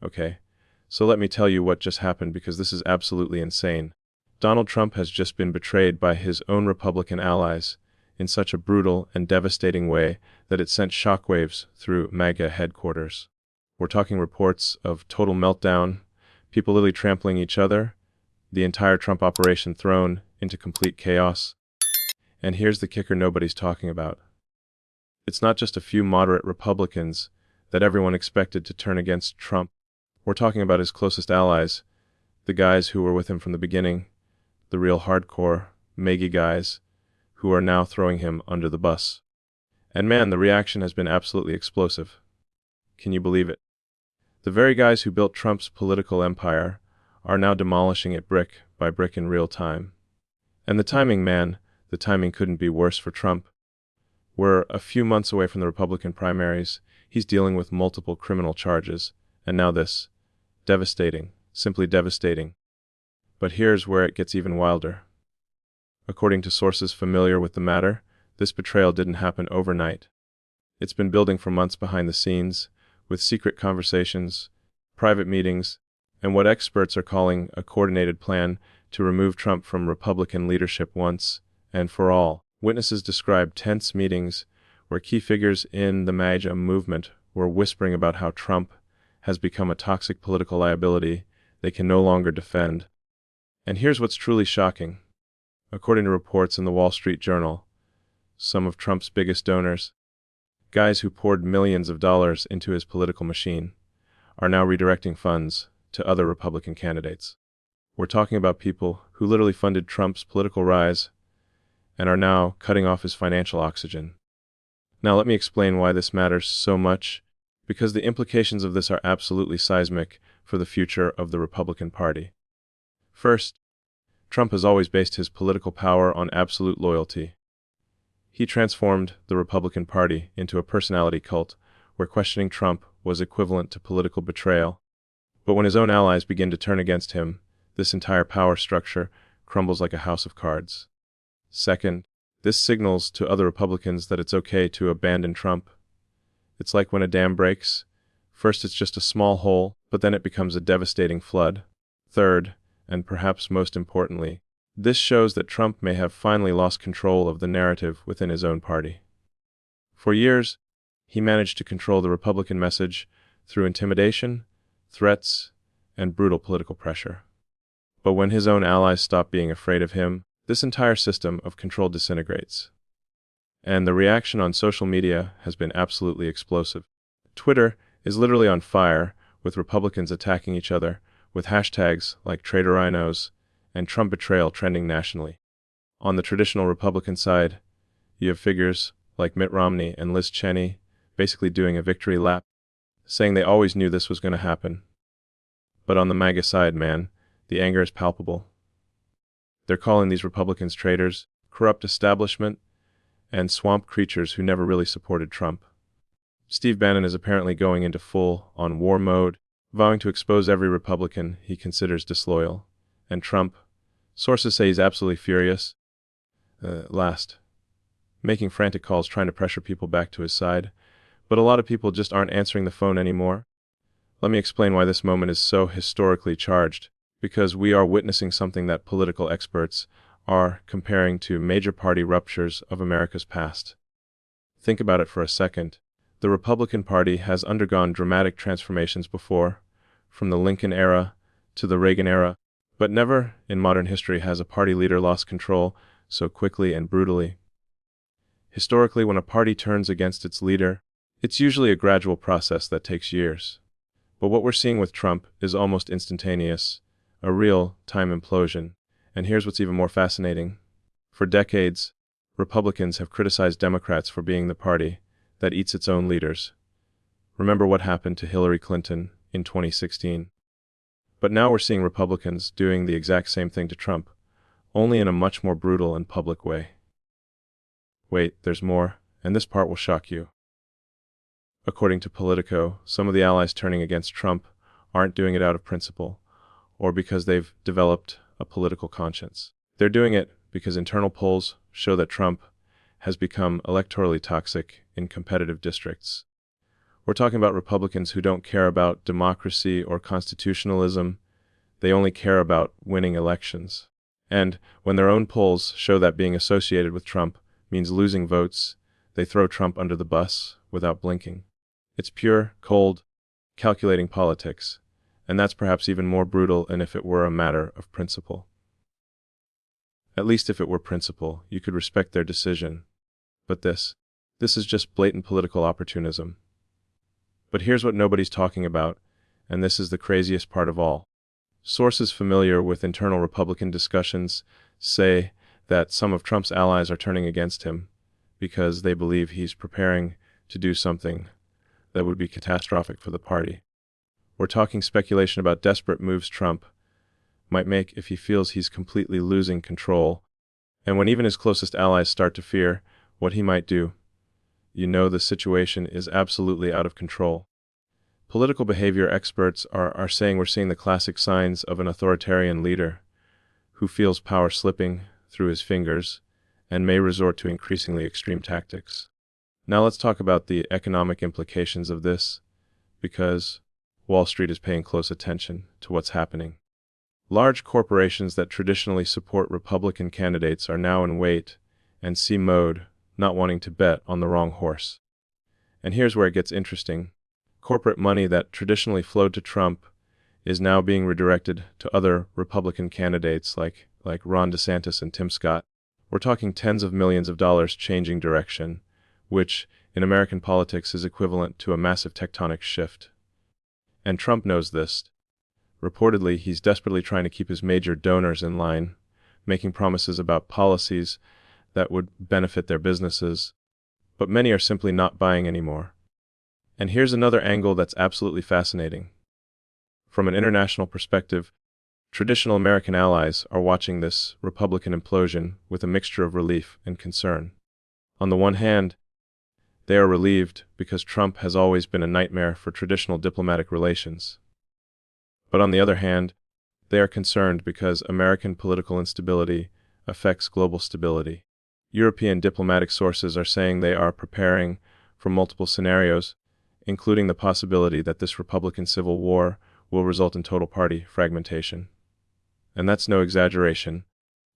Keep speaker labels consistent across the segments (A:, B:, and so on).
A: okay? So let me tell you what just happened because this is absolutely insane. Donald Trump has just been betrayed by his own Republican allies in such a brutal and devastating way that it sent shockwaves through MAGA headquarters. We're talking reports of total meltdown, people literally trampling each other, the entire Trump operation thrown into complete chaos. And here's the kicker nobody's talking about. It's not just a few moderate Republicans that everyone expected to turn against Trump. We're talking about his closest allies, the guys who were with him from the beginning, the real hardcore, MAGA guys, who are now throwing him under the bus. And man, the reaction has been absolutely explosive. Can you believe it? The very guys who built Trump's political empire are now demolishing it brick by brick in real time. And the timing, man, the timing couldn't be worse for Trump. We're a few months away from the Republican primaries. He's dealing with multiple criminal charges. And now this. Devastating. Simply devastating. But here's where it gets even wilder. According to sources familiar with the matter, this betrayal didn't happen overnight. It's been building for months behind the scenes, with secret conversations, private meetings, and what experts are calling a coordinated plan to remove Trump from Republican leadership once and for all. Witnesses described tense meetings where key figures in the MAGA movement were whispering about how Trump has become a toxic political liability they can no longer defend. And here's what's truly shocking. According to reports in the Wall Street Journal, some of Trump's biggest donors, guys who poured millions of dollars into his political machine, are now redirecting funds to other Republican candidates. We're talking about people who literally funded Trump's political rise and are now cutting off his financial oxygen. Now let me explain why this matters so much, because the implications of this are absolutely seismic for the future of the Republican Party. First, Trump has always based his political power on absolute loyalty. He transformed the Republican Party into a personality cult where questioning Trump was equivalent to political betrayal. But when his own allies begin to turn against him, this entire power structure crumbles like a house of cards. Second, this signals to other Republicans that it's okay to abandon Trump. It's like when a dam breaks. First it's just a small hole, but then it becomes a devastating flood. Third, and perhaps most importantly, this shows that Trump may have finally lost control of the narrative within his own party. For years, he managed to control the Republican message through intimidation, threats, and brutal political pressure. But when his own allies stop being afraid of him, this entire system of control disintegrates. And the reaction on social media has been absolutely explosive. Twitter is literally on fire, with Republicans attacking each other, with hashtags like #TraitorRhinos and Trump betrayal trending nationally. On the traditional Republican side, you have figures like Mitt Romney and Liz Cheney basically doing a victory lap, saying they always knew this was going to happen. But on the MAGA side, man, the anger is palpable. They're calling these Republicans traitors, corrupt establishment, and swamp creatures who never really supported Trump. Steve Bannon is apparently going into full-on war mode, vowing to expose every Republican he considers disloyal. And Trump, sources say he's absolutely furious. Making frantic calls trying to pressure people back to his side, but a lot of people just aren't answering the phone anymore. Let me explain why this moment is so historically charged, because we are witnessing something that political experts are comparing to major party ruptures of America's past. Think about it for a second. The Republican Party has undergone dramatic transformations before, from the Lincoln era to the Reagan era, but never in modern history has a party leader lost control so quickly and brutally. Historically, when a party turns against its leader, it's usually a gradual process that takes years. But what we're seeing with Trump is almost instantaneous, a real-time implosion. And here's what's even more fascinating. For decades, Republicans have criticized Democrats for being the party that eats its own leaders. Remember what happened to Hillary Clinton in 2016. But now we're seeing Republicans doing the exact same thing to Trump, only in a much more brutal and public way. Wait, there's more, and this part will shock you. According to Politico, some of the allies turning against Trump aren't doing it out of principle, or because they've developed a political conscience. They're doing it because internal polls show that Trump has become electorally toxic in competitive districts. We're talking about Republicans who don't care about democracy or constitutionalism. They only care about winning elections. And when their own polls show that being associated with Trump means losing votes, they throw Trump under the bus without blinking. It's pure, cold, calculating politics, and that's perhaps even more brutal than if it were a matter of principle. At least if it were principle, you could respect their decision. But this is just blatant political opportunism. But here's what nobody's talking about, and this is the craziest part of all. Sources familiar with internal Republican discussions say that some of Trump's allies are turning against him because they believe he's preparing to do something that would be catastrophic for the party. We're talking speculation about desperate moves Trump might make if he feels he's completely losing control, and when even his closest allies start to fear what he might do, you know the situation is absolutely out of control. Political behavior experts are saying we're seeing the classic signs of an authoritarian leader who feels power slipping through his fingers and may resort to increasingly extreme tactics. Now let's talk about the economic implications of this, because Wall Street is paying close attention to what's happening. Large corporations that traditionally support Republican candidates are now in wait and see mode, not wanting to bet on the wrong horse. And here's where it gets interesting. Corporate money that traditionally flowed to Trump is now being redirected to other Republican candidates like Ron DeSantis and Tim Scott. We're talking tens of millions of dollars changing direction, which in American politics is equivalent to a massive tectonic shift. And Trump knows this. Reportedly, he's desperately trying to keep his major donors in line, making promises about policies that would benefit their businesses, but many are simply not buying anymore. And here's another angle that's absolutely fascinating. From an international perspective, traditional American allies are watching this Republican implosion with a mixture of relief and concern. On the one hand, they are relieved because Trump has always been a nightmare for traditional diplomatic relations. But on the other hand, they are concerned because American political instability affects global stability. European diplomatic sources are saying they are preparing for multiple scenarios, including the possibility that this Republican civil war will result in total party fragmentation. And that's no exaggeration.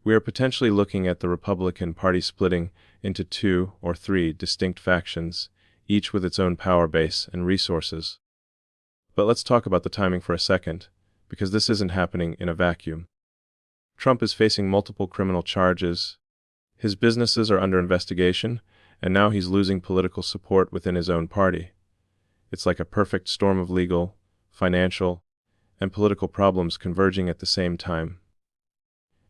A: We are potentially looking at the Republican Party splitting into 2 or 3 distinct factions, each with its own power base and resources. But let's talk about the timing for a second, because this isn't happening in a vacuum. Trump is facing multiple criminal charges, his businesses are under investigation, and now he's losing political support within his own party. It's like a perfect storm of legal, financial, and political problems converging at the same time.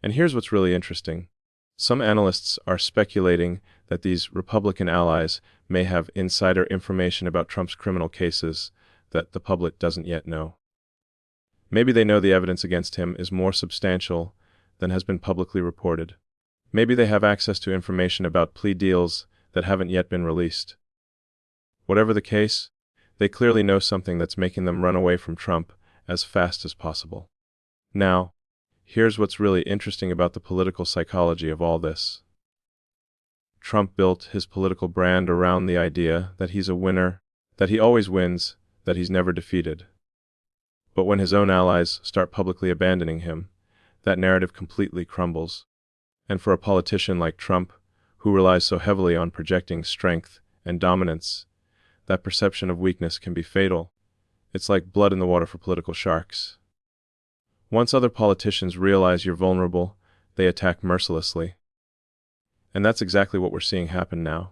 A: And here's what's really interesting. Some analysts are speculating that these Republican allies may have insider information about Trump's criminal cases that the public doesn't yet know. Maybe they know the evidence against him is more substantial than has been publicly reported. Maybe they have access to information about plea deals that haven't yet been released. Whatever the case, they clearly know something that's making them run away from Trump as fast as possible. Now, here's what's really interesting about the political psychology of all this. Trump built his political brand around the idea that he's a winner, that he always wins, that he's never defeated. But when his own allies start publicly abandoning him, that narrative completely crumbles. And for a politician like Trump, who relies so heavily on projecting strength and dominance, that perception of weakness can be fatal. It's like blood in the water for political sharks. Once other politicians realize you're vulnerable, they attack mercilessly. And that's exactly what we're seeing happen now.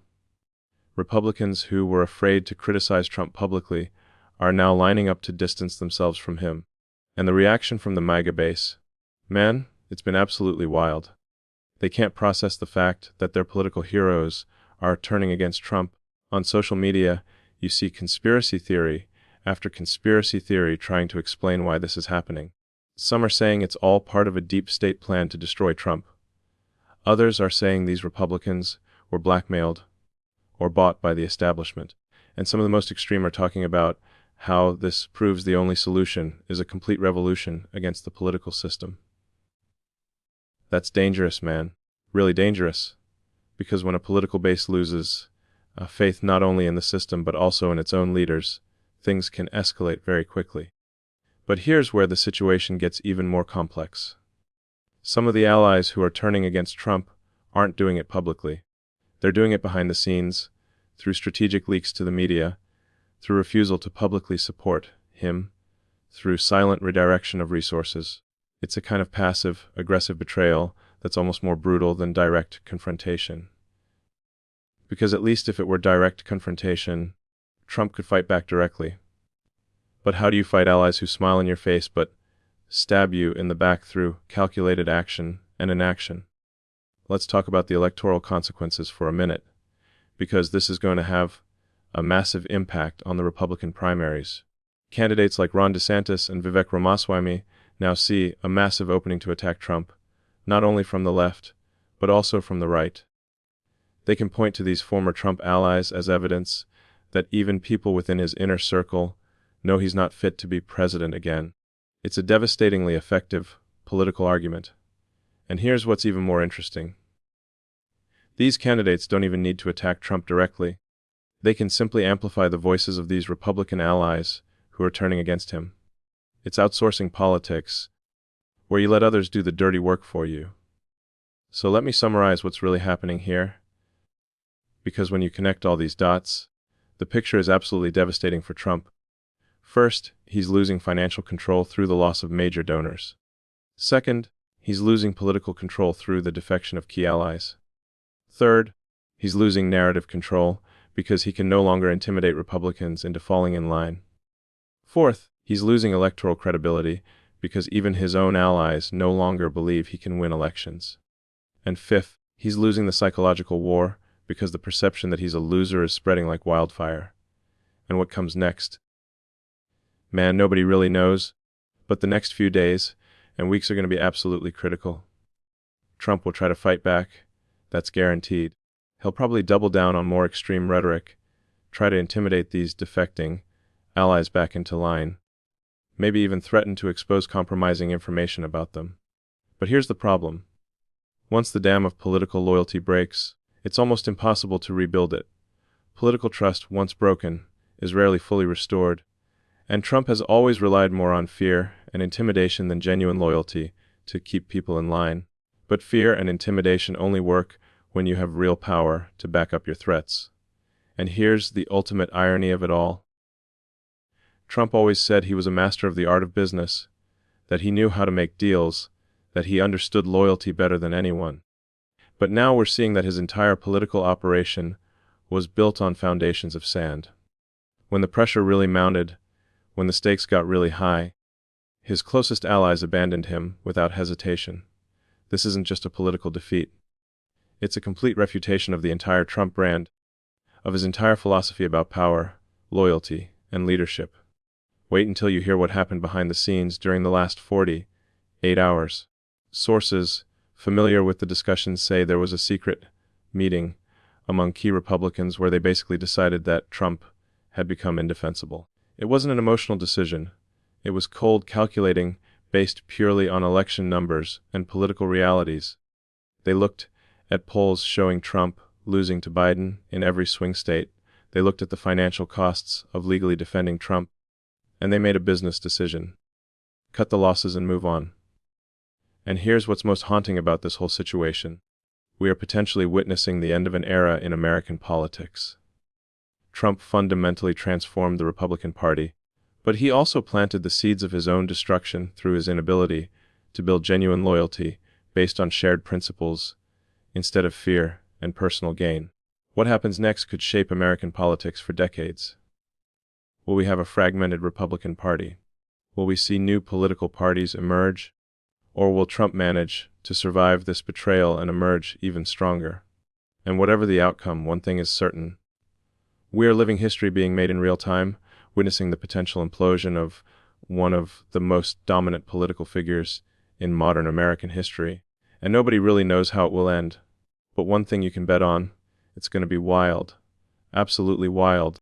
A: Republicans who were afraid to criticize Trump publicly are now lining up to distance themselves from him. And the reaction from the MAGA base, man, it's been absolutely wild. They can't process the fact that their political heroes are turning against Trump. On social media, you see conspiracy theory after conspiracy theory trying to explain why this is happening. Some are saying it's all part of a deep state plan to destroy Trump. Others are saying these Republicans were blackmailed or bought by the establishment. And some of the most extreme are talking about how this proves the only solution is a complete revolution against the political system. That's dangerous, man. Really dangerous. Because when a political base loses, faith not only in the system but also in its own leaders, things can escalate very quickly. But here's where the situation gets even more complex. Some of the allies who are turning against Trump aren't doing it publicly. They're doing it behind the scenes, through strategic leaks to the media, through refusal to publicly support him, through silent redirection of resources. It's a kind of passive, aggressive betrayal that's almost more brutal than direct confrontation. Because at least if it were direct confrontation, Trump could fight back directly. But how do you fight allies who smile in your face but stab you in the back through calculated action and inaction? Let's talk about the electoral consequences for a minute, because this is going to have a massive impact on the Republican primaries. Candidates like Ron DeSantis and Vivek Ramaswamy now see a massive opening to attack Trump, not only from the left, but also from the right. They can point to these former Trump allies as evidence that even people within his inner circle know he's not fit to be president again. It's a devastatingly effective political argument. And here's what's even more interesting. These candidates don't even need to attack Trump directly. They can simply amplify the voices of these Republican allies who are turning against him. It's outsourcing politics, where you let others do the dirty work for you. So let me summarize what's really happening here. Because when you connect all these dots, the picture is absolutely devastating for Trump. First, he's losing financial control through the loss of major donors. Second, he's losing political control through the defection of key allies. Third, he's losing narrative control because he can no longer intimidate Republicans into falling in line. Fourth, he's losing electoral credibility because even his own allies no longer believe he can win elections. And fifth, he's losing the psychological war because the perception that he's a loser is spreading like wildfire. And what comes next? Man, nobody really knows, but the next few days and weeks are going to be absolutely critical. Trump will try to fight back. That's guaranteed. He'll probably double down on more extreme rhetoric, try to intimidate these defecting allies back into line, maybe even threaten to expose compromising information about them. But here's the problem. Once the dam of political loyalty breaks, it's almost impossible to rebuild it. Political trust, once broken, is rarely fully restored, and Trump has always relied more on fear and intimidation than genuine loyalty to keep people in line. But fear and intimidation only work when you have real power to back up your threats. And here's the ultimate irony of it all. Trump always said he was a master of the art of business, that he knew how to make deals, that he understood loyalty better than anyone. But now we're seeing that his entire political operation was built on foundations of sand. When the pressure really mounted, when the stakes got really high, his closest allies abandoned him without hesitation. This isn't just a political defeat. It's a complete refutation of the entire Trump brand, of his entire philosophy about power, loyalty, and leadership. Wait until you hear what happened behind the scenes during the last 48 hours. Sources familiar with the discussions say there was a secret meeting among key Republicans where they basically decided that Trump had become indefensible. It wasn't an emotional decision. It was cold calculating based purely on election numbers and political realities. They looked at polls showing Trump losing to Biden in every swing state. They looked at the financial costs of legally defending Trump, and they made a business decision. Cut the losses and move on. And here's what's most haunting about this whole situation. We are potentially witnessing the end of an era in American politics. Trump fundamentally transformed the Republican Party, but he also planted the seeds of his own destruction through his inability to build genuine loyalty based on shared principles instead of fear and personal gain. What happens next could shape American politics for decades. Will we have a fragmented Republican Party? Will we see new political parties emerge? Or will Trump manage to survive this betrayal and emerge even stronger? And whatever the outcome, one thing is certain. We are living history being made in real time, witnessing the potential implosion of one of the most dominant political figures in modern American history. And nobody really knows how it will end. But one thing you can bet on, it's going to be wild. Absolutely wild.